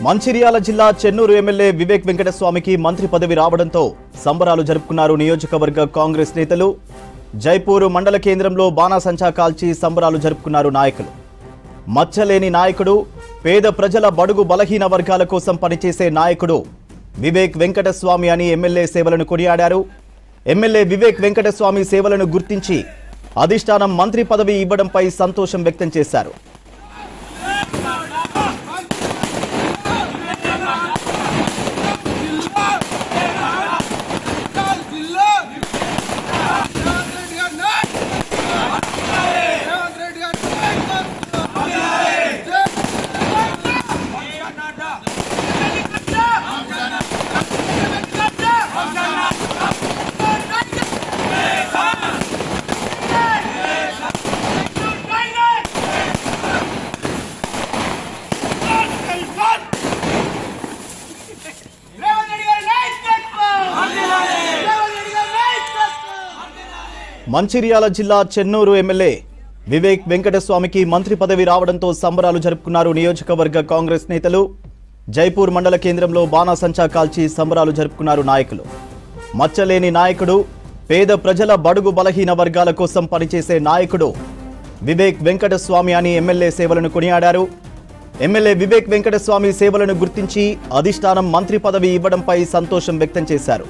మంచిర్యాల జిల్లా చెన్నూరు ఎమ్మెల్యే వివేక్ వెంకటస్వామికి మంత్రి పదవి రావడంతో సంబరాలు జరుపుకున్నారు నియోజకవర్గ కాంగ్రెస్ నేతలు. జైపూర్ మండల కేంద్రంలో బాణాసంచా కాల్చి సంబరాలు జరుపుకున్నారు నాయకులు. మచ్చలేని నాయకుడు, పేద ప్రజల బడుగు బలహీన వర్గాల కోసం పనిచేసే నాయకుడు వివేక్ వెంకటస్వామి అని ఎమ్మెల్యే సేవలను కొనియాడారు. ఎమ్మెల్యే వివేక్ వెంకటస్వామి సేవలను గుర్తించి అధిష్టానం మంత్రి పదవి ఇవ్వడంపై సంతోషం వ్యక్తం చేశారు. మంచిర్యాల జిల్లా చెన్నూరు ఎమ్మెల్యే వివేక్ వెంకటస్వామికి మంత్రి పదవి రావడంతో సంబరాలు జరుపుకున్నారు నియోజకవర్గ కాంగ్రెస్ నేతలు. జైపూర్ మండల కేంద్రంలో బాణాసంచా కాల్చి సంబరాలు జరుపుకున్నారు నాయకులు. మచ్చలేని నాయకుడు, పేద ప్రజల బడుగు బలహీన వర్గాల కోసం పనిచేసే నాయకుడు వివేక్ వెంకటస్వామి అని ఎమ్మెల్యే సేవలను కొనియాడారు. ఎమ్మెల్యే వివేక్ వెంకటస్వామి సేవలను గుర్తించి అధిష్టానం మంత్రి పదవి ఇవ్వడంపై సంతోషం వ్యక్తం చేశారు.